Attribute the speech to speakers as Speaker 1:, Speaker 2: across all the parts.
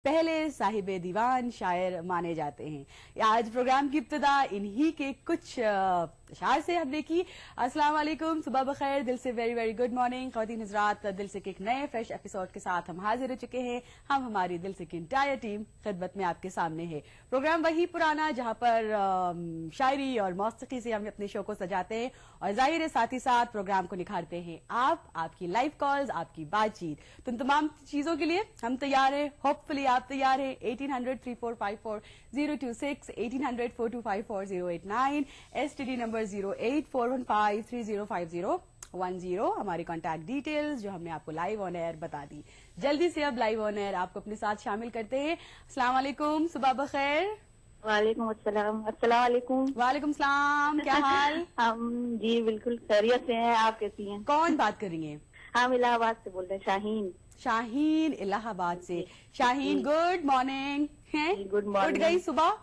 Speaker 1: पहले साहिबे दीवान शायर माने जाते हैं। आज प्रोग्राम की इब्तिदा इन्हीं के कुछ अशार से हमने की। अस्सलाम वालेकुम, सुबह बखैर, दिल से वेरी वेरी गुड मॉर्निंग ख़वातीन हज़रात। दिल से के एक नए फ्रेश एपिसोड के साथ हम हाजिर हो चुके हैं। हम हमारी दिल से की इंटायर टीम खिदमत में आपके सामने है। प्रोग्राम वही पुराना जहां पर शायरी और मौसीकी से हम अपने शो को सजाते हैं और जाहिर है साथ ही साथ प्रोग्राम को निखारते हैं आप, आपकी लाइव कॉल्स, आपकी बातचीत। तो इन तमाम चीजों के लिए हम तैयार हैं। होपफुली आप तैयार हैं। 1800-3454-026, 1800-4254-089, STD नंबर 08415305010। हमारी कॉन्टैक्ट डिटेल्स जो हमने आपको लाइव ऑन एयर बता दी। जल्दी से अब लाइव ऑन एयर आपको अपने साथ शामिल करते हैं। अस्सलाम वालेकुम, सुबह बखैर।
Speaker 2: वालेकुम अस्सलाम। अस्सलाम वालेकुम।
Speaker 1: वालेकुम सलाम, क्या हाल?
Speaker 2: हम जी बिल्कुल खैरियत से हैं। आप कैसी हैं?
Speaker 1: कौन बात कर रही हैं?
Speaker 2: हम इलाहाबाद से बोल रहे हैं। शाहीन।
Speaker 1: शाहीन इलाहाबाद से। Shaheen good morning. हैं?
Speaker 2: Good morning.
Speaker 1: उठ गई सुबह?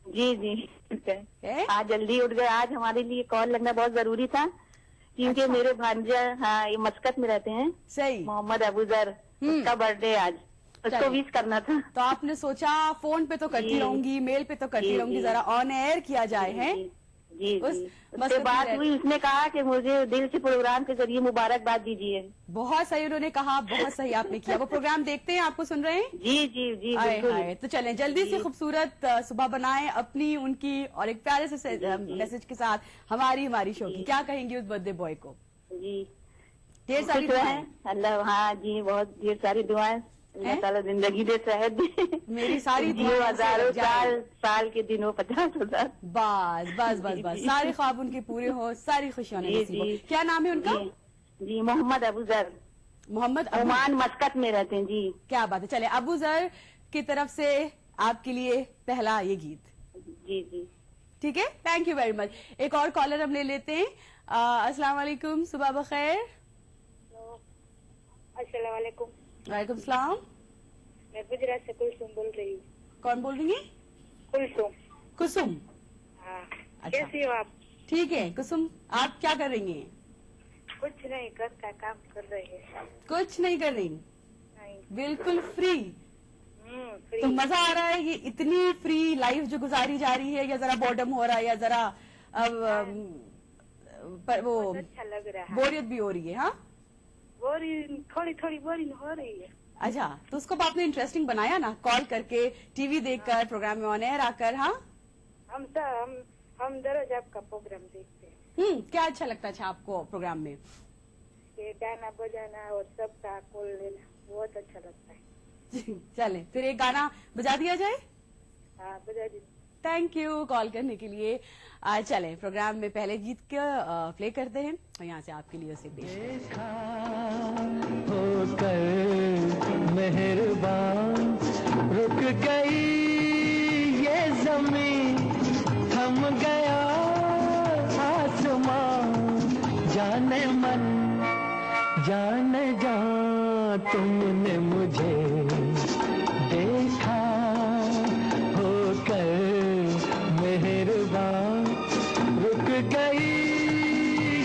Speaker 2: जी जी आज जल्दी उठ गए। आज हमारे लिए कॉल लगना बहुत जरूरी था क्योंकि
Speaker 1: अच्छा।
Speaker 2: मेरे भांजा ये मस्कत में रहते हैं।
Speaker 1: सही।
Speaker 2: मोहम्मद अबूजर, उसका बर्थडे आज, उसको विश करना था।
Speaker 1: तो आपने सोचा फोन पे तो करती रहूंगी, मेल पे तो करती रहूंगी, जरा ऑन एयर किया जाए। है
Speaker 2: जी
Speaker 1: उस
Speaker 2: जी। उससे
Speaker 1: मस्कत
Speaker 2: बात
Speaker 1: में
Speaker 2: हुई, उसने कहा कि मुझे दिल से प्रोग्राम के जरिए मुबारकबाद दीजिए।
Speaker 1: बहुत सही उन्होंने कहा, बहुत सही आपने किया। वो प्रोग्राम देखते हैं, आपको सुन रहे हैं?
Speaker 2: जी जी जी
Speaker 1: आए
Speaker 2: बिल्कुल।
Speaker 1: हाय। तो चलें जल्दी से खूबसूरत सुबह बनाएं अपनी, उनकी और एक प्यारे से मैसेज के साथ हमारी शो की। क्या कहेंगी उस बर्थडे बॉय को?
Speaker 2: जी
Speaker 1: ढेर सारी दुआएं।
Speaker 2: अल्लाह, हाँ जी, बहुत ढेर सारी दुआएं। अल्लाह ताला जिंदगी दे, सेहत दे।
Speaker 1: मेरी सारी दुआएं
Speaker 2: हजारों साल के दिनों 50,000।
Speaker 1: बस बस बस बस सारे ख्वाब उनके पूरे हो, सारी खुशियां नसीब हो। क्या नाम है उनका?
Speaker 2: जी मोहम्मद अबूजर।
Speaker 1: मोहम्मद
Speaker 2: ओमान मस्कत में रहते हैं जी।
Speaker 1: क्या बात है। चले अबू जर की तरफ से आपके लिए पहला ये गीत।
Speaker 2: जी जी
Speaker 1: ठीक है, थैंक यू वेरी मच। एक और कॉलर हम ले लेते हैं। अस्सलाम वालेकुम, सुबह बखैर।
Speaker 2: अस्सलाम वालेकुम।
Speaker 1: वालेकुम सलाम।
Speaker 2: मैं गुजरात से कुलसुम बोल रही हूँ।
Speaker 1: कौन बोल रही है?
Speaker 2: कुलसुम।
Speaker 1: कुसुम।
Speaker 2: हाँ।
Speaker 1: अच्छा।
Speaker 2: कैसी हो आप?
Speaker 1: ठीक है कुसुम, आप क्या कर रही हैं?
Speaker 2: कुछ नहीं, घर का काम कर रहे हैं।
Speaker 1: कुछ नहीं कर रही?
Speaker 2: नहीं।
Speaker 1: बिल्कुल फ्री।
Speaker 2: फ्री।
Speaker 1: तो मजा आ रहा है ये इतनी फ्री लाइफ जो गुजारी जा रही है, या जरा बॉर्डम हो रहा है, या जरा पर वो
Speaker 2: अच्छा लग रहा है।
Speaker 1: बोरियत भी हो रही है? हाँ,
Speaker 2: बोरिंग, थोड़ी थोड़ी बोरिंग हो रही है।
Speaker 1: अच्छा। तो उसको आपने इंटरेस्टिंग बनाया ना, कॉल करके, टीवी देखकर, प्रोग्राम में ऑन एयर आकर। हाँ,
Speaker 2: हम दररोज आपका प्रोग्राम देखते हैं।
Speaker 1: क्या अच्छा लगता है आपको प्रोग्राम में?
Speaker 2: ये गाना बजाना और सबका कॉल लेना बहुत अच्छा लगता है।
Speaker 1: चले फिर एक गाना बजा दिया जाए।
Speaker 2: हाँ बजा दीजिए।
Speaker 1: थैंक यू कॉल करने के लिए। चले प्रोग्राम में पहले गीत का प्ले करते हैं और यहाँ से आपके लिए उसे पेश
Speaker 3: होकर मेहरबान रुक गई ये जमीन, थम गया आसमां, जाने मन जाने जा तुमने मुझे देखा, होकर मेहरबान रुक गई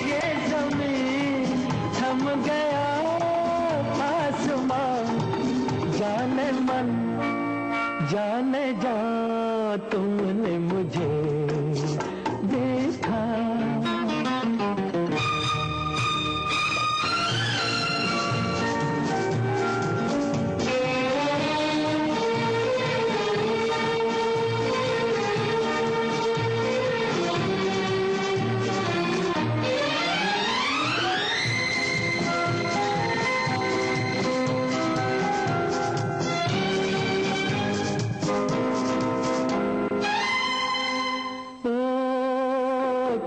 Speaker 3: ये जमीन, थम गया आसमां, जाने मन जाने जा तुमने मुझे देखा।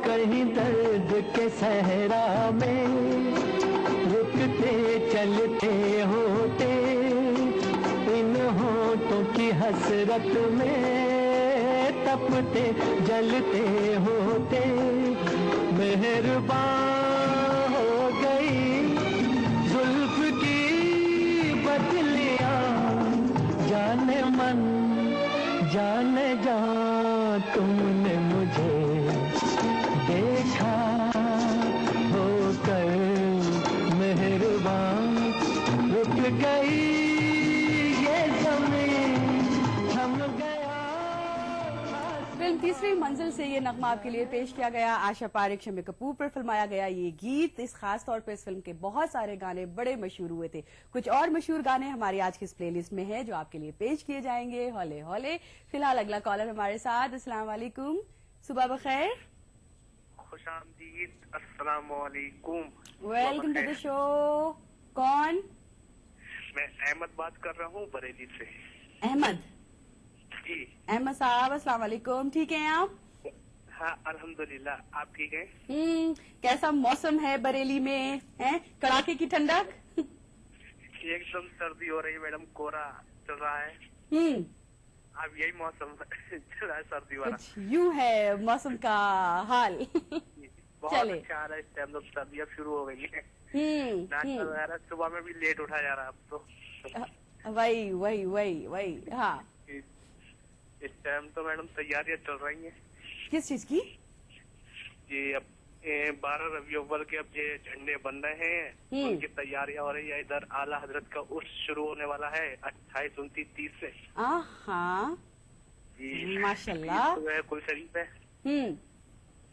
Speaker 3: कहीं दर्द के सहरा में रुकते चलते होते, इन होठों की हसरत में तपते जलते होते, मेहरबान हो गई जुल्फ की बदलियां, जाने मन जाने जा तुमने मुझे देखा, होकर मेहरबान रुक गई ये ज़मीं,
Speaker 1: फिल्म तीसरी मंजिल से ये नगमा आपके लिए पेश किया गया। आशा पारेख, शम्मी कपूर पर फिल्माया गया ये गीत। इस खास तौर पर इस फिल्म के बहुत सारे गाने बड़े मशहूर हुए थे। कुछ और मशहूर गाने हमारी आज की इस प्लेलिस्ट में हैं जो आपके लिए पेश किए जाएंगे हौले हौले। फिलहाल अगला कॉलर हमारे साथ। अस्सलाम वालेकुम, सुबह बखैर।
Speaker 4: खुशामदीद, अस्सलाम वालेकुम।
Speaker 1: Welcome to the show. कौन?
Speaker 4: मैं अहमद बात कर रहा हूँ बरेली से।
Speaker 1: अहमद
Speaker 4: जी।
Speaker 1: अहमद साहब, अस्सलाम वालेकुम। ठीक हैं आप?
Speaker 4: हाँ अल्हम्दुलिल्लाह, आप ठीक हैं?
Speaker 1: कैसा मौसम है बरेली में? है कड़ाके की ठंडक?
Speaker 4: एकदम सर्दी हो रही है मैडम, कोहरा चल रहा है। अब यही मौसम चल रहा है, सर्दी वाला।
Speaker 1: कुछ यूं है मौसम का हाल।
Speaker 4: बहुत
Speaker 1: चले।
Speaker 4: अच्छा आ रहा है इस टाइम, तो सर्दियाँ शुरू हो गई है। नाश्ता वगैरह सुबह में भी लेट उठा जा रहा है अब तो।
Speaker 1: वही वही वही वही। हाँ,
Speaker 4: इस टाइम तो मैडम तैयारियां चल रही हैं।
Speaker 1: किस चीज की?
Speaker 4: जी, अब 12 रबी अव्वल के अब ये झंडे बन रहे हैं, उनकी तैयारियां हो रही है। इधर आला हजरत का उर्स शुरू होने वाला है 28, 29, 30 से।
Speaker 1: हाँ
Speaker 4: जी
Speaker 1: माशाल्लाह।
Speaker 4: तो है कुल शरीफ है,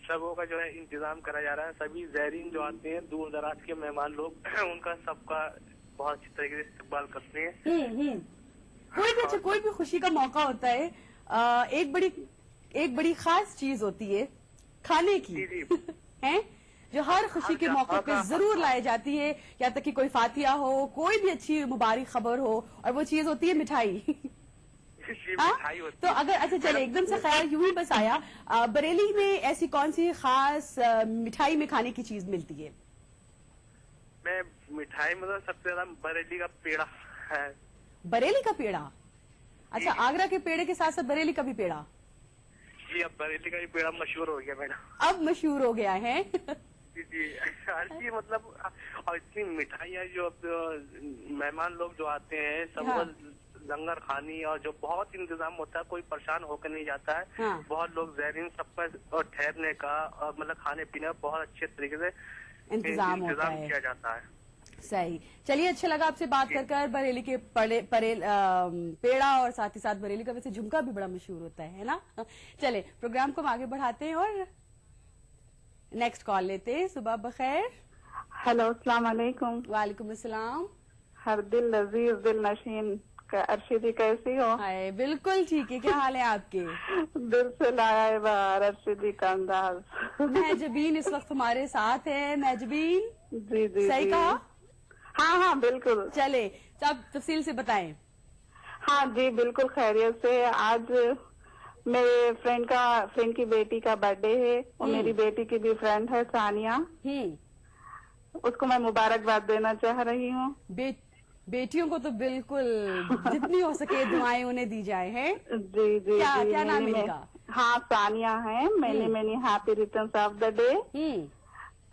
Speaker 4: सबों का जो है इंतजाम करा जा रहा है। सभी ज़ायरीन जो आते हैं, दूर दराज के मेहमान लोग, उनका सबका बहुत अच्छी तरीके से इस्तेमाल करते हैं।
Speaker 1: कोई भी खुशी का मौका होता है, एक बड़ी खास चीज होती है खाने की। हैं जो हर खुशी के मौके पे जरूर लाई जाती है, या तक कि कोई फातिया हो, कोई भी अच्छी मुबारक खबर हो, और वो चीज होती है मिठाई। तो अगर अच्छा चले, एकदम से ख्याल यूं ही बस आया, बरेली में ऐसी कौन सी खास मिठाई में खाने की चीज मिलती है?
Speaker 4: मैं मिठाई मतलब सबसे ज्यादा बरेली का पेड़ा है।
Speaker 1: बरेली का पेड़ा? अच्छा, आगरा के पेड़े के साथ साथ बरेली का भी पेड़ा?
Speaker 4: जी, अब बरेली का भी पेड़ा मशहूर हो गया मैडम।
Speaker 1: अब मशहूर हो गया है।
Speaker 4: जी जी, मतलब और इतनी मिठाइयाँ जो मेहमान लोग जो आते हैं सब।
Speaker 1: हाँ।
Speaker 4: लंगर खानी और जो बहुत इंतजाम होता है, कोई परेशान होकर नहीं जाता है।
Speaker 1: हाँ।
Speaker 4: बहुत लोग ज़ायरीन सबका और ठहरने का और मतलब खाने पीने का बहुत अच्छे तरीके से
Speaker 1: इंतजाम
Speaker 4: किया जाता है।
Speaker 1: सही। चलिए, अच्छा लगा आपसे बात कर। बरेली के पेड़ा और साथ ही साथ बरेली का वैसे झुमका भी बड़ा मशहूर होता है ना। चले, प्रोग्राम को हम आगे बढ़ाते हैं और नेक्स्ट कॉल लेते हैं। सुबह बखैर।
Speaker 2: हेलो, अस्सलाम वालेकुम।
Speaker 1: वालेकुम अस्सलाम।
Speaker 2: हर दिल लजीज दिल नशीन का अर्शिदी, कैसी हो?
Speaker 1: हाय, बिल्कुल ठीक है। क्या हाल है आपके?
Speaker 2: दिल से लाया है बाहर अर्शिदी का अंदाज।
Speaker 1: महजबीन इस वक्त हमारे साथ है। महजबीन,
Speaker 2: जी जी,
Speaker 1: सही कहा?
Speaker 2: हाँ हाँ बिल्कुल।
Speaker 1: चले, सब तफसील से बताएं।
Speaker 2: हाँ जी, बिल्कुल खैरियत से। आज मेरे फ्रेंड की बेटी का बर्थडे है, और मेरी बेटी की भी फ्रेंड है सानिया। उसको मैं मुबारकबाद देना चाह रही हूँ।
Speaker 1: बेटियों को तो बिल्कुल जितनी हो सके दुआएं उन्हें दी जाए। हैं
Speaker 2: जी जी।
Speaker 1: क्या नाम मिलेगा?
Speaker 2: हाँ, सानिया है। मैंने happy returns of the day.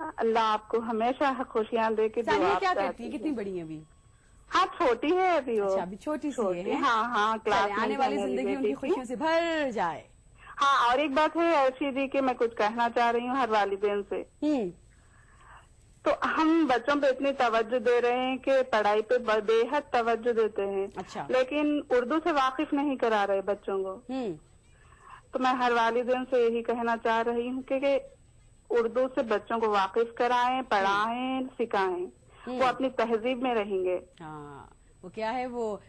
Speaker 2: Allah आपको हमेशा खुशियाँ दे के।
Speaker 1: सानिया क्या करती है? कितनी बड़ी है अभी?
Speaker 2: हाँ, छोटी है अभी वो।
Speaker 1: अच्छा, अभी छोटी सी है।
Speaker 2: हाँ हाँ, क्लास
Speaker 1: आने वाली जिंदगी उनकी खुशियों से भर जाए।
Speaker 2: हाँ, और एक बात है अर्शी जी की मैं कुछ कहना चाह रही हूँ हर वालिदैन से। तो हम बच्चों पे इतनी तवज्जो दे रहे हैं कि पढ़ाई पे बेहद तवज्जो देते हैं।
Speaker 1: अच्छा।
Speaker 2: लेकिन उर्दू से वाकिफ नहीं करा रहे बच्चों को। तो मैं हर वालिदैन से यही कहना चाह रही हूँ कि उर्दू से बच्चों को वाकिफ कराएं, पढ़ाएं, सिखाएं। वो अपनी तहजीब में रहेंगे।
Speaker 1: हाँ, वो क्या है वो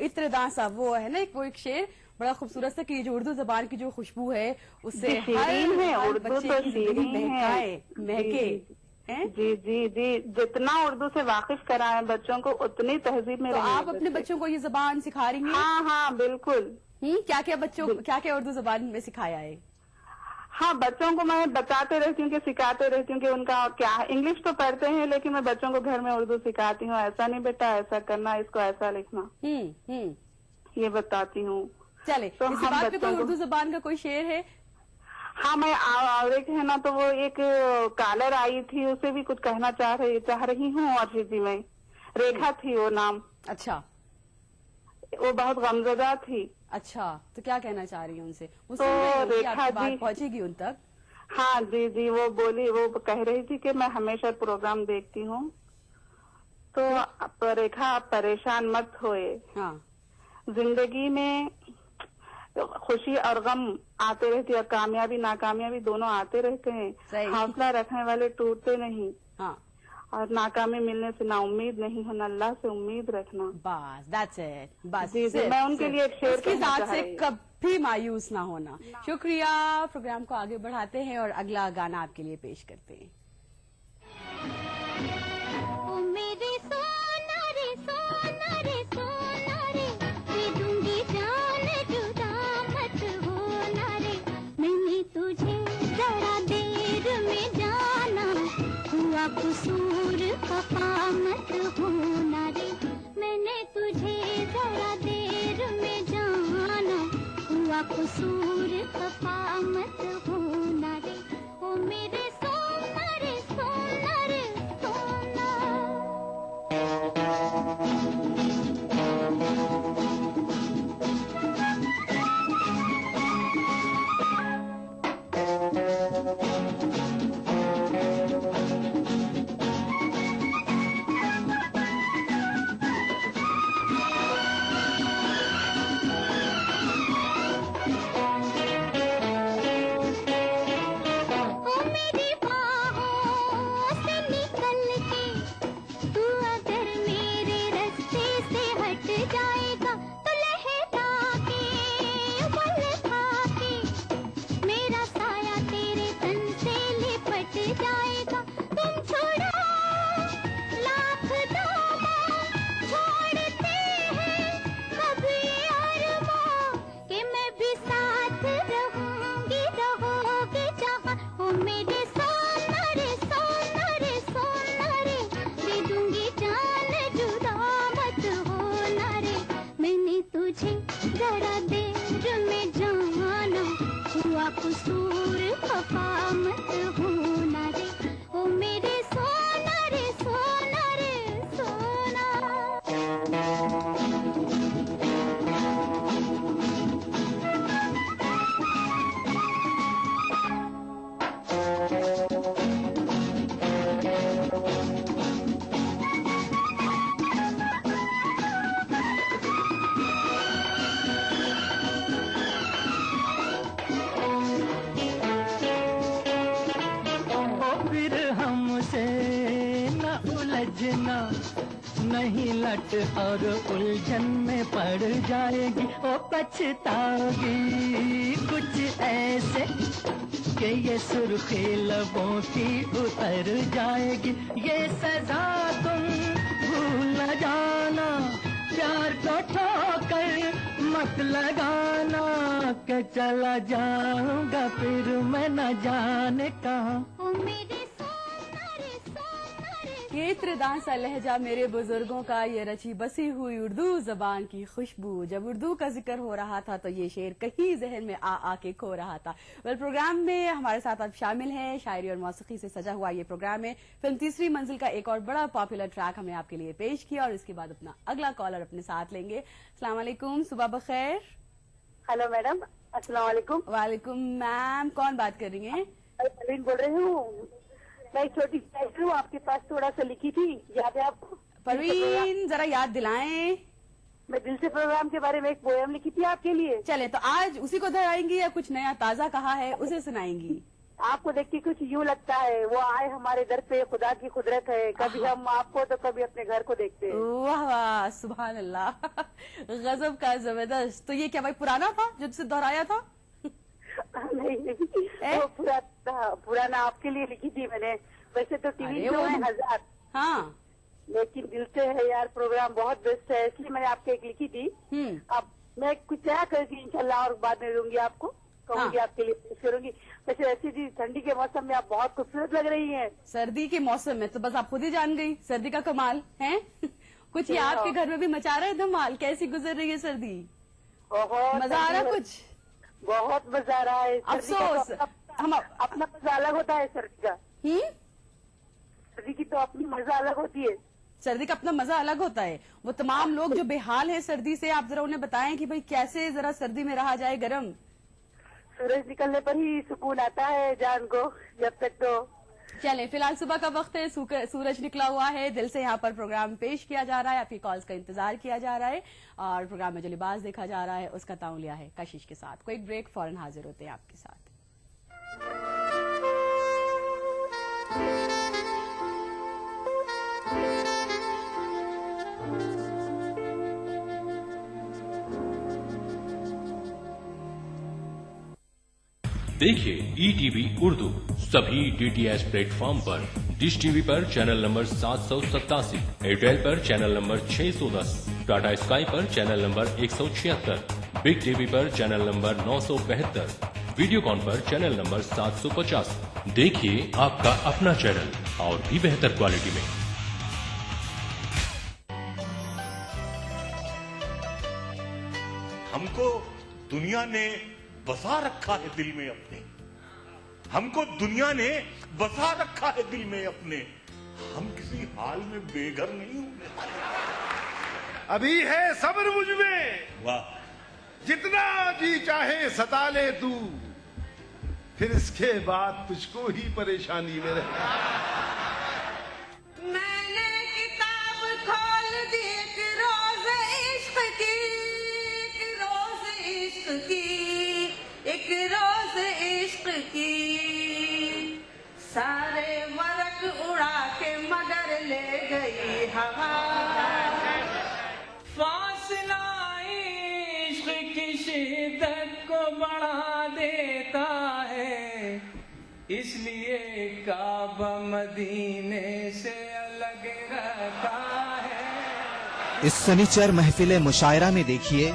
Speaker 1: इत्रदां सा, वो है ना एक शेर बड़ा खूबसूरत सा, कि जो उर्दू जबान की जो खुशबू है उससे हर बच्चे की जिंदगी महके।
Speaker 2: जी जी जी, जितना उर्दू से वाकिफ कराएं बच्चों को, उतनी तहजीब में।
Speaker 1: तो आप अपने बच्चों को ये जबान सिखा रही हैं?
Speaker 2: हाँ हाँ बिल्कुल।
Speaker 1: क्या क्या उर्दू जबान में सिखाया है?
Speaker 2: हाँ, बच्चों को मैं बताते रहती हूँ कि सिखाते रहती हूँ कि उनका क्या है। इंग्लिश तो पढ़ते हैं, लेकिन मैं बच्चों को घर में उर्दू सिखाती हूँ। ऐसा नहीं बेटा, ऐसा करना, इसको ऐसा लिखना, ये बताती हूँ।
Speaker 1: चले, तो इसी बात पे कोई उर्दू जबान का कोई शेर है?
Speaker 2: हाँ, मैं एक है ना, तो वो एक कॉलर आई थी, उसे भी कुछ कहना चाह रही हूँ। और जी में रेखा थी वो नाम।
Speaker 1: अच्छा।
Speaker 2: वो बहुत गमजदा थी।
Speaker 1: अच्छा, तो क्या कहना चाह रही है उनसे?
Speaker 2: तो रेखा जी
Speaker 1: बात पहुंचेगी उन तक?
Speaker 2: हाँ जी जी, वो बोली, वो कह रही थी कि मैं हमेशा प्रोग्राम देखती हूँ। तो रेखा, आप परेशान मत होए।
Speaker 1: हाँ।
Speaker 2: जिंदगी में तो खुशी और गम आते रहती है, कामयाबी नाकामयाबी दोनों आते रहते हैं। हौसला रखने वाले टूटते नहीं।
Speaker 1: हाँ।
Speaker 2: और नाकामी मिलने से ना उम्मीद नहीं होना, अल्लाह से उम्मीद रखना।
Speaker 1: बस दैट्स इट। बस
Speaker 2: जी जी, मैं उनके लिए एक शेर
Speaker 1: की जात से कभी मायूस ना होना। शुक्रिया। प्रोग्राम को आगे बढ़ाते हैं और अगला गाना आपके लिए पेश करते हैं।
Speaker 5: ओ मेरे सोना रे सोना रे सोना रे, दे दूंगी जान जुदा मत होना रे। मैंने तुझे जरा देर में जाना, हुआ कसूर खफा मत होना रे। मैंने तुझे जरा देर में जाना, हुआ कसूर खफा मत होना रे। ओ मेरे सोना रे सोना रे सोना। कसूर खफा मत होना रे। ओ मेरे सोना रे सोना रे सोना।
Speaker 3: उलझना नहीं, लट और उलझन में पड़ जाएगी, ओ पछताओगी कुछ ऐसे कि ये सुर्खी लबों की उतर जाएगी। ये सजा तुम भूल न जाना, प्यार को ठोकर मत लगाना, कि चला जाऊंगा फिर मैं न जाने कहाँ।
Speaker 1: ये इत्रेदान सा लहजा मेरे बुजुर्गों का, ये रची बसी हुई उर्दू जबान की खुशबू। जब उर्दू का जिक्र हो रहा था तो ये शेर कहीं जहन में आ के खो रहा था। प्रोग्राम में हमारे साथ आप शामिल हैं। शायरी और मौसीकी से सजा हुआ ये प्रोग्राम है। फिल्म तीसरी मंजिल का एक और बड़ा पॉपुलर ट्रैक हमने आपके लिए पेश किया और इसके बाद अपना अगला कॉलर अपने साथ लेंगे। अस्सलाम वालेकुम, सुबह बखैर।
Speaker 6: हेलो मैडम, अस्सलाम वालेकुम।
Speaker 1: वालेकुम मैम, कौन बात कर रही हैं?
Speaker 6: परवीन बोल रही हूँ। मैं छोटी सी हूँ, आपके पास थोड़ा सा लिखी थी, याद है आपको?
Speaker 1: परवीन जरा याद दिलाएं।
Speaker 6: मैं दिल से प्रोग्राम के बारे में एक पोएम लिखी थी आपके लिए।
Speaker 1: चले तो आज उसी को दोहराएंगी या कुछ नया ताजा कहा है उसे सुनाएंगी?
Speaker 6: आपको देख के कुछ यूँ लगता है वो आए हमारे दर पे, खुदा की कुदरत है, कभी हम आपको तो कभी अपने घर को देखते हैं।
Speaker 1: वाह वाह, सुभान अल्लाह, गजब का, जबरदस्त। तो ये क्या भाई पुराना था जो तुझसे दोहराया था?
Speaker 6: नहीं, वो पुराना आपके लिए लिखी थी मैंने। वैसे तो टीवी जो है 1000,
Speaker 1: हाँ,
Speaker 6: लेकिन दिल से है यार, प्रोग्राम बहुत बेस्ट है, इसलिए मैंने आपके एक लिखी थी। अब मैं कुछ नया करके इंशाल्लाह और बाद में दूंगी आपको, कहूँगी आपके लिए पेश करूंगी। वैसे ऐसी थी, ठंडी के मौसम में आप बहुत खूबसूरत लग रही हैं।
Speaker 1: सर्दी के मौसम में तो बस आप खुद ही जान गई सर्दी का कमाल है। कुछ ये आपके घर में भी मचा रहे धमाल। कैसी गुजर रही है सर्दी?
Speaker 6: बहुत
Speaker 1: मजा आ रहा है? कुछ
Speaker 6: बहुत मजा आ रहा है।
Speaker 1: अफसोस
Speaker 6: हम अपना मजा अलग होता है सर्दी का। सर्दी की तो अपनी मजा अलग होती है।
Speaker 1: सर्दी का अपना मजा अलग होता है। वो तमाम लोग जो बेहाल है सर्दी से, आप जरा उन्हें बताएं कि भाई कैसे जरा सर्दी में रहा जाए गर्म।
Speaker 6: सूरज निकलने पर ही सुकून आता है जान को, जब तक तो
Speaker 1: चलें, फिलहाल सुबह का वक्त है, सूरज निकला हुआ है, दिल से यहाँ पर प्रोग्राम पेश किया जा रहा है, आपकी कॉल्स का इंतजार किया जा रहा है और प्रोग्राम में जो लिबास देखा जा रहा है उसका ताउन लिया है कशिश के साथ। कोई ब्रेक, फौरन हाजिर होते हैं आपके साथ।
Speaker 7: देखिए ETV उर्दू सभी DTH प्लेटफॉर्म पर, डिश टीवी पर चैनल नंबर 787, एयरटेल पर चैनल नंबर 610, टाटा स्काई पर चैनल नंबर 176, बिग टीवी पर चैनल नंबर 972, वीडियोकॉन पर चैनल नंबर 750। देखिए आपका अपना चैनल और भी बेहतर क्वालिटी में।
Speaker 8: हमको दुनिया ने बसा रखा है दिल में अपने, हमको दुनिया ने बसा रखा है दिल में अपने, हम किसी हाल में बेघर नहीं होंगे।
Speaker 9: अभी है सब्र मुझ में,
Speaker 8: वाह,
Speaker 9: जितना जी चाहे सता ले तू, फिर इसके बाद तुझको ही परेशानी में रहना।
Speaker 10: मैंने किताब खोल दी एक रोज इश्क की, एक रोज इश्क की, एक रोज इश्क की, सारे वर्क उड़ा के मगर ले गई हवा। फासला इश्क की शिद्दत को बढ़ा देता है, इसलिए काबा मदीने से अलग रहता है।
Speaker 11: इस शनिचर महफिल मुशायरा में देखिए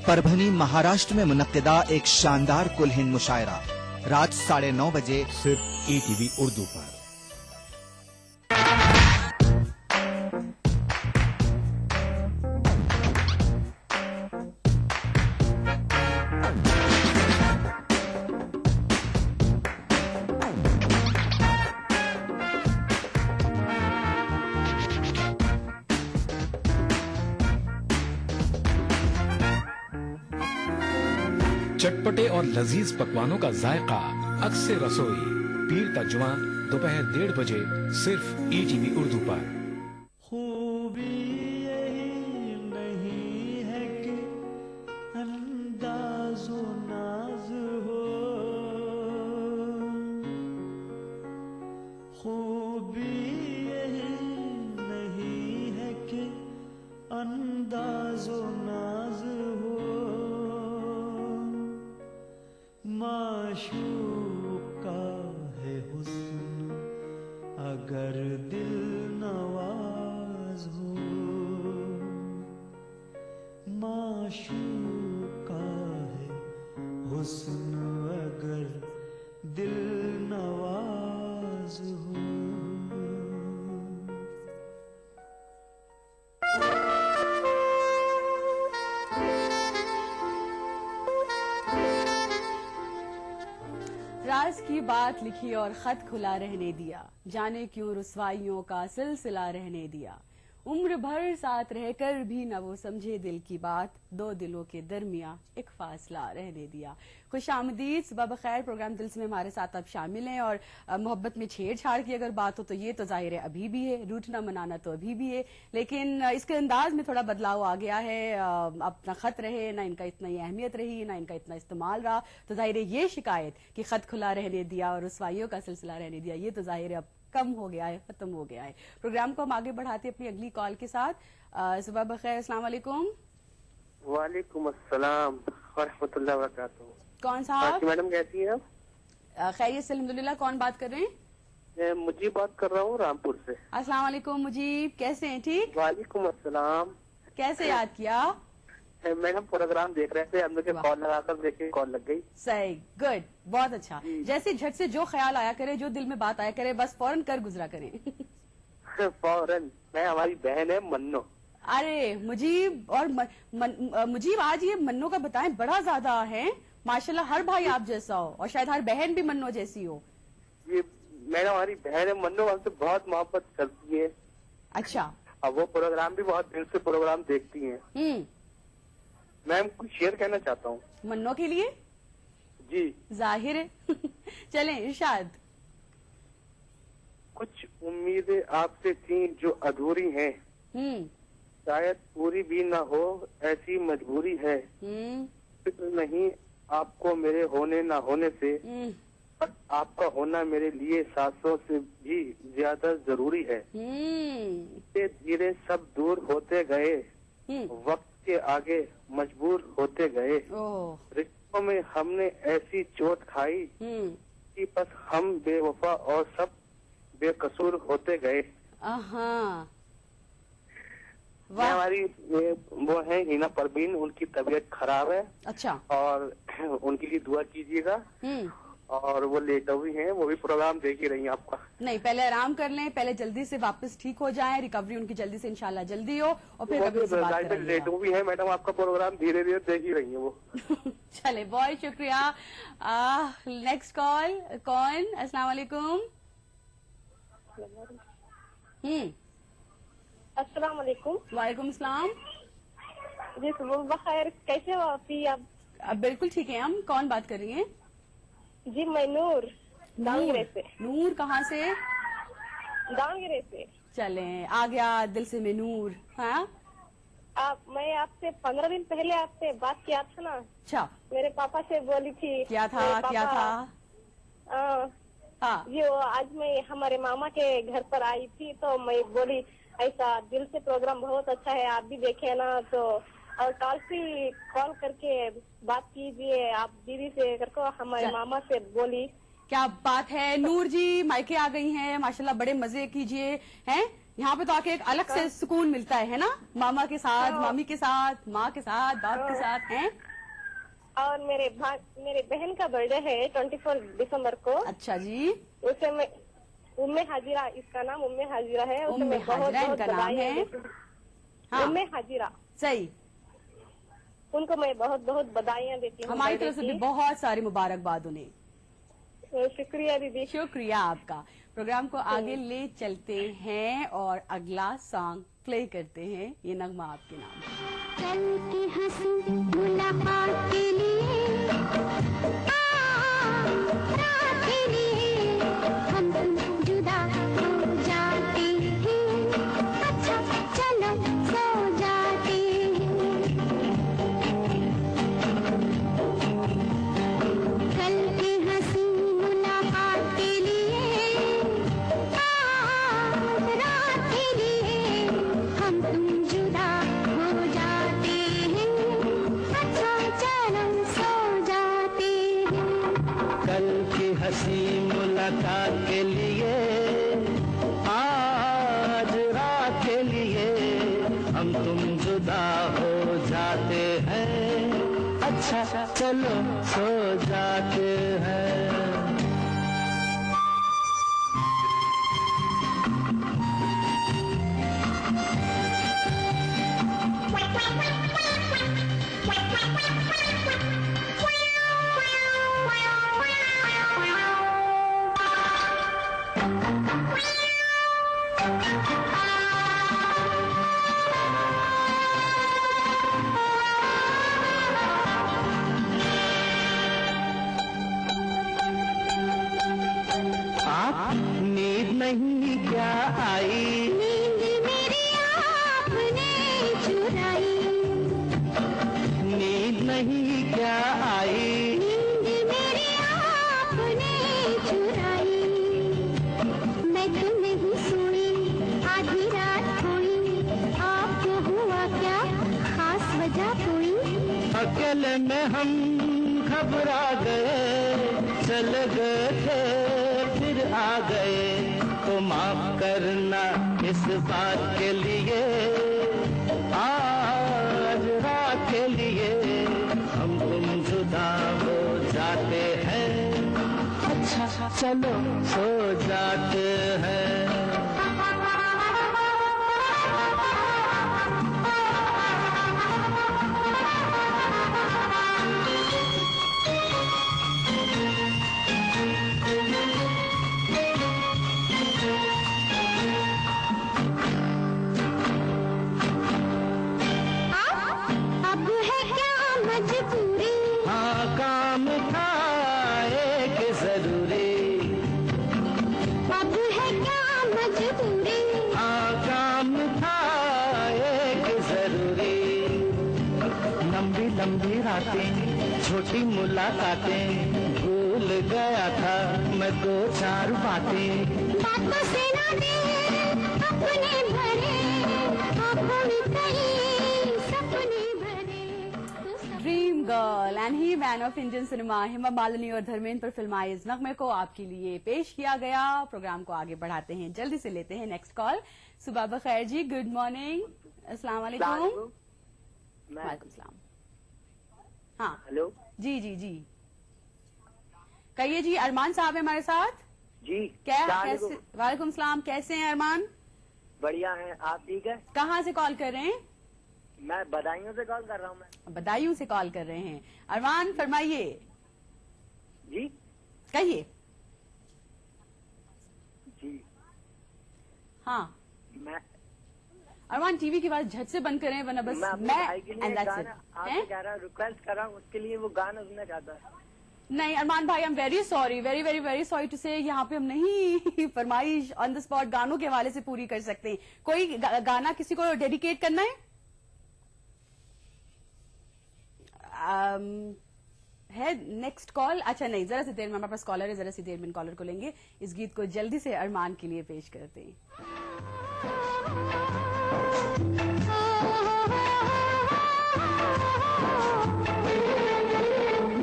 Speaker 11: परभनी महाराष्ट्र में मुनक्किदा एक शानदार कुल हिंद मुशायरा, रात 9:30 बजे सिर्फ ETV उर्दू पर।
Speaker 12: चटपटे और लजीज पकवानों का जायका, अक्से रसोई, पीर का जुमा दोपहर 1:30 बजे सिर्फ ETV उर्दू पर।
Speaker 3: खूबी यही नहीं है कि अंदाज़ो नाज हो, खूबी यही नहीं है कि अंदाज़ो नाज हो, माशूक का है हुस्न अगर दिल नवाज हो, माशूक का है हुस्न अगर दिल नवाज हो।
Speaker 1: राज की बात लिखी और खत खुला रहने दिया, जाने क्यों रुसवाइयों का सिलसिला रहने दिया, उम्र भर साथ रहकर भी न वो समझे दिल की बात, दो दिलों के दरमियां एक फासला रहने दिया। खुश आमदीद, सुबह बखैर। प्रोग्राम दिल से में हमारे साथ आप शामिल हैं और मोहब्बत में छेड़छाड़ की अगर बात हो तो ये तो जाहिर है अभी भी है, रूठना मनाना तो अभी भी है, लेकिन इसके अंदाज में थोड़ा बदलाव आ गया है। अपना खत रहे ना, इनका इतना ही अहमियत रही ना, इनका इतना इस्तेमाल रहा, तो जाहिर है ये शिकायत कि खत खुला रहने दिया और रुसवाइयों का सिलसिला रहने दिया, ये तो जाहिर है अब कम हो गया है, खत्म हो गया है। प्रोग्राम को हम आगे बढ़ाते हैं अपनी अगली कॉल के साथ। सुबह बखैर, अस्सलाम वालेकुम।
Speaker 4: वालेकुम अस्सलाम व रहमतुल्लाहि व बरकातहू।
Speaker 1: कौन साहब?
Speaker 4: मैडम कैसी हैं आप?
Speaker 1: खैरियत से अल्हम्दुलिल्लाह। कौन बात कर रहे हैं?
Speaker 4: मैं मुजीब बात कर रहा हूँ रामपुर से।
Speaker 1: अस्सलाम वालेकुम मुजीब, कैसे हैं? ठीक।
Speaker 4: वालेकुम अस्सलाम।
Speaker 1: कैसे याद किया?
Speaker 4: मैडम प्रोग्राम देख रहे थे, हम लोग कॉल लगाकर देखे, कॉल लग गई।
Speaker 1: सही, गुड, बहुत अच्छा। जैसे झट से जो ख्याल आया करे, जो दिल में बात आया करे, बस फौरन कर गुजरा करें।
Speaker 4: फौरन। मैं, हमारी बहन है मन्नो।
Speaker 1: अरे मुजीब और मुजीब, आज ये मन्नो का बताएं, बड़ा ज्यादा है माशाल्लाह। हर भाई आप जैसा हो और शायद हर बहन भी मन्नो जैसी हो।
Speaker 4: ये मैडम हमारी बहन है मन्नो, हमसे बहुत मोहब्बत करती है।
Speaker 1: अच्छा।
Speaker 4: अब वो प्रोग्राम भी बहुत दिल से प्रोग्राम देखती हैं। मैम कुछ शेयर कहना चाहता हूँ
Speaker 1: मन्नो के लिए।
Speaker 4: जी
Speaker 1: जाहिर है। चलें इरशाद।
Speaker 4: उम्मीदें आपसे थी जो अधूरी हैं, शायद पूरी भी ना हो ऐसी मजबूरी है। फिक्र नहीं आपको मेरे होने ना होने से, पर आपका होना मेरे लिए सांसों से भी ज्यादा जरूरी है। धीरे धीरे सब दूर होते गए, वक्त के आगे मजबूर होते गए। रिश्तों में हमने ऐसी चोट खाई कि बस हम बेवफा और सब बेकसूर होते गए। हमारी वो है हिना परवीन, उनकी तबीयत खराब है।
Speaker 1: अच्छा।
Speaker 4: और उनके लिए दुआ कीजिएगा। और वो लेट हुई हैं, वो भी प्रोग्राम देख ही रही हैं आपका।
Speaker 1: नहीं, पहले आराम कर लें, पहले जल्दी से वापस ठीक हो जाएं, रिकवरी उनकी जल्दी से इंशाल्लाह जल्दी हो, और फिर कभी से बात करेंगे।
Speaker 4: लेट हुई है मैडम, आपका प्रोग्राम धीरे धीरे देख ही रही है वो।
Speaker 1: चले, बहुत शुक्रिया। नेक्स्ट कॉल कौन? अस्सलाम वालेकुम।
Speaker 13: अस्सलाम वालेकुम।
Speaker 1: वालेकुम सलाम।
Speaker 13: जी सुबह खैर, कैसे हो आप?
Speaker 1: अब बिल्कुल ठीक है। हम कौन बात कर रही हैं?
Speaker 13: जी मैं नूर, दावंगरे से।
Speaker 1: नूर कहाँ से?
Speaker 13: दावंगरे से।
Speaker 1: चले, आ गया दिल से में नूर। हाँ,
Speaker 13: मैं आपसे 15 दिन पहले आपसे बात किया था ना।
Speaker 1: अच्छा।
Speaker 13: मेरे पापा से बोली थी।
Speaker 1: क्या था? क्या था?
Speaker 13: हाँ, ये आज मैं हमारे मामा के घर पर आई थी, तो मैं बोली ऐसा दिल से प्रोग्राम बहुत अच्छा है, आप भी देखे ना, तो और कॉल करके बात कीजिए आप दीदी से करके हमारे मामा से बोली।
Speaker 1: क्या बात है नूर जी, मायके आ गई हैं माशाल्लाह, बड़े मजे कीजिए। हैं यहाँ पे तो आके एक अलग से सुकून मिलता है ना, मामा के साथ, मामी के साथ, माँ के साथ, बाप के साथ। हैं
Speaker 13: और मेरे बहन का बर्थडे है 24 दिसंबर को।
Speaker 1: अच्छा जी।
Speaker 13: उसे मैं उम्मे हाजिरा, इसका नाम उम्मे हाजिरा है।
Speaker 1: उम्मे हाजिरा इनका नाम है। हाँ।
Speaker 13: उम्मे हाजिरा।
Speaker 1: सही।
Speaker 13: उनको मैं बहुत बहुत बधाइयाँ देती हूँ।
Speaker 1: हमारी तरफ से भी बहुत सारी मुबारकबाद उन्हें।
Speaker 13: शुक्रिया दीदी।
Speaker 1: शुक्रिया आपका। प्रोग्राम को आगे ले चलते हैं और अगला सॉन्ग प्ले करते हैं, ये नगमा आपके नाम।
Speaker 5: कल की हंसी मुलाकात के लिए, रात के लिए हम तुम जुदा हो जाते हैं। अच्छा चलो सो जाते हैं। कल की हंसी मुलाकात के लिए, रात के लिए हम तुम जुदा हो जाते हैं। अच्छा चलो सो जाते हैं।
Speaker 3: कल की हंसी मुलाकात के लिए, आज रात के लिए हम तुम जुदा हो जाते हैं। अच्छा चलो सो जाते हैं। नींद नहीं क्या आई?
Speaker 5: नींद मेरी आपने चुराई।
Speaker 3: नींद नहीं क्या आई?
Speaker 5: नींद मेरी आपने चुराई। मैं तो नहीं सोई, आधी रात हुई, आपको हुआ क्या खास वजह कोई?
Speaker 3: अकेले में हम घबरा गए, चले गए थे फिर आ गए, तो माफ करना इस बात के लिए। आज रात के लिए हम तुम जुदा हो जाते हैं। अच्छा चलो सो जाते हैं।
Speaker 5: अब है क्या मजबूरी?
Speaker 3: हाँ काम था एक जरूरी।
Speaker 5: अब है क्या
Speaker 3: लंबी रातें, छोटी मुलाकातें, भूल गया था मैं 2-4 बातें।
Speaker 5: बातों से ना दे अपने भरे, आँखों में कहीं सपने भरे।
Speaker 1: Dream girl and he man of Indian cinema Hema Malini और धर्मेंद्र पर फिल्माए इस नगमे को आपके लिए पेश किया गया। प्रोग्राम को आगे बढ़ाते हैं, जल्दी से लेते हैं नेक्स्ट कॉल। सुबह बखैर जी, गुड मॉर्निंग, अस्सलाम वालेकुम। वालेकुम सलाम। हाँ
Speaker 14: हेलो
Speaker 1: जी जी जी, कहिए जी। अरमान साहब है हमारे साथ
Speaker 14: जी।
Speaker 1: क्या कैसे? वालेकुम सलाम, कैसे हैं अरमान?
Speaker 14: बढ़िया हैं, आप ठीक है?
Speaker 1: कहाँ से कॉल कर रहे हैं?
Speaker 14: मैं बदायूं से कॉल कर रहा हूँ। मैं
Speaker 1: बदायूं से कॉल कर रहे हैं। अरमान फरमाइए
Speaker 14: जी,
Speaker 1: कहिए।
Speaker 14: जी
Speaker 1: हाँ
Speaker 14: मैं
Speaker 1: अरमान टीवी की आवाज झट से बंद करें वरना बस मैं
Speaker 14: आपसे कह रहा रिक्वेस्ट कर रहा हूँ, उसके लिए वो गाना सुनना चाहता है।
Speaker 1: नहीं अरमान भाई, I am very sorry, very very very sorry to say, यहाँ पे हम नहीं फरमाइश ऑन द स्पॉट गानों के हवाले से पूरी कर सकते हैं। कोई गाना किसी को डेडिकेट करना है? है नेक्स्ट कॉल? अच्छा नहीं, जरा सी देर में हमारे पास कॉलर है, जरा सी देर में कॉलर को लेंगे। इस गीत को जल्दी से अरमान के लिए पेश करते हैं।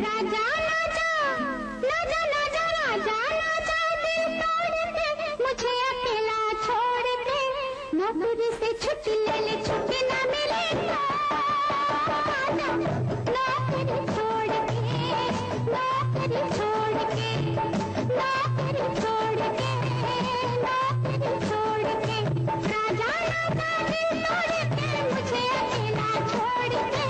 Speaker 5: राजा राजा राजा राजा राजा राजा दिल तोड़ के मुझे अकेला छोड़ के, नौकरी से छुट्टी ले छुट्टी ना मिले तो नौकरी छोड़ के, नौकरी छोड़ के, नौकरी छोड़ के, नौकरी छोड़ के, राजा राजा दिल तोड़ के मुझे अकेला छोड़ के,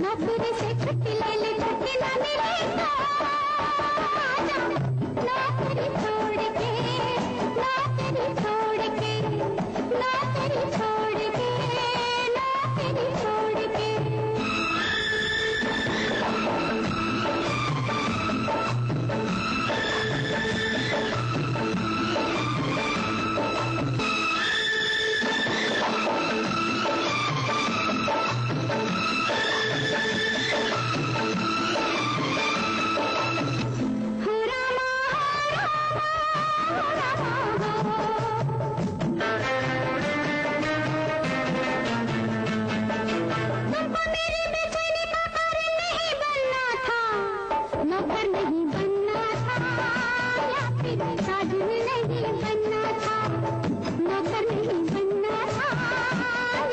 Speaker 5: नौकरी से छुट्टी ले छुट्टी ना मिले तो नौकरी छोड़ के, नौकरी छोड़ के, नौकरी छोड़ के, नौकरी छोड़ के। नौकर नहीं बनना था या फिर साधु नहीं बनना था, नौकर नहीं बनना था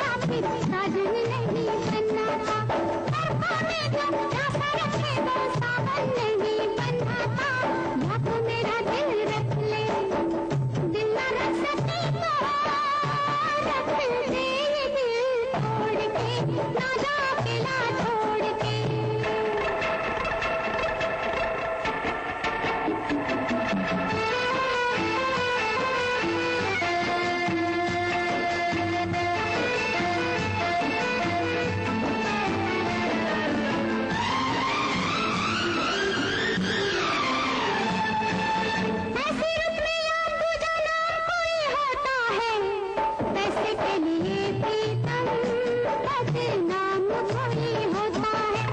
Speaker 5: या फिर साधु नहीं बनना था, आँखों में जो नशा रखे वो सावन नहीं बनना था, या तो मेरा दिल रख ले, दिल न रख सके तो रख दे ये दिल तोड़ के, ना जा अकेला छोड़ के। ऐसी रुत में याद बुझाना कोई होता है, पैसे के लिए प्रीतम बदनाम कोई होता है,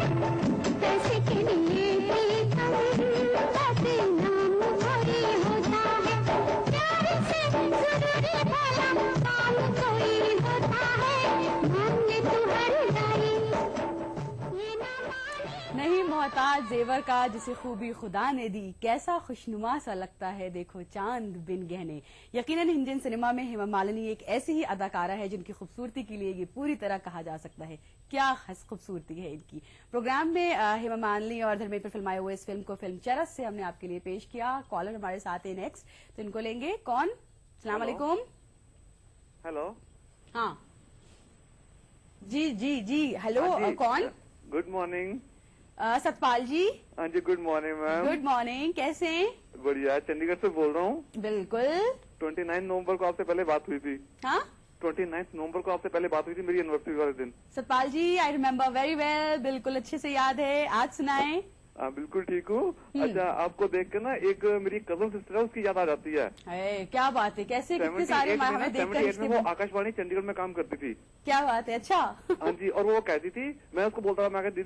Speaker 5: पैसे के लिए प्रीतम बदनाम कोई होता है, प्यार से जरूरी भला काम कोई होता है, मांगे तू हर दाई ये ना माने।
Speaker 1: नहीं मोहताज जेवर का जिसे खूबी खुदा ने दी, कैसा खुशनुमा सा लगता है देखो चांद बिन गहने। यकीनन इंडियन सिनेमा में हेमा मालिनी एक ऐसी ही अदाकारा है जिनकी खूबसूरती के लिए ये पूरी तरह कहा जा सकता है, क्या हंस खूबसूरती है इनकी। प्रोग्राम में हेमा मालिनी और धर्मेंद्र पर फिल्माए हुए इस फिल्म को फिल्म चरस से हमने आपके लिए पेश किया। कॉलर हमारे साथ है नेक्स्ट, तो इनको लेंगे। कौन? सलाम अलैकुम।
Speaker 4: हेलो।
Speaker 1: हाँ जी जी जी, हेलो कौन?
Speaker 4: Good morning.
Speaker 1: सतपाल जी।
Speaker 4: हाँ जी, good morning ma'am.
Speaker 1: Good morning, कैसे हैं?
Speaker 4: बढ़िया, चंडीगढ़ से बोल रहा हूँ।
Speaker 1: बिल्कुल।
Speaker 4: 29 नवंबर को आपसे पहले बात हुई थी।
Speaker 1: हाँ
Speaker 4: 29 नवंबर को आपसे पहले बात हुई थी मेरी एनिवर्सरी वाले दिन।
Speaker 1: सतपाल जी, आई रिमेम्बर वेरी वेल, बिल्कुल अच्छे से याद है। आज सुनाएं।
Speaker 4: बिल्कुल ठीक हूँ। अच्छा, आपको देख कर ना एक मेरी कजन सिस्टर है उसकी याद आ जाती है।
Speaker 1: क्या बात है, कैसे कितने सारे हमें देखकर
Speaker 4: वो आकाशवाणी चंडीगढ़ में काम करती थी।
Speaker 1: क्या बात है, अच्छा।
Speaker 4: हाँ जी, और वो कहती थी, मैं उसको बोलता था, मैं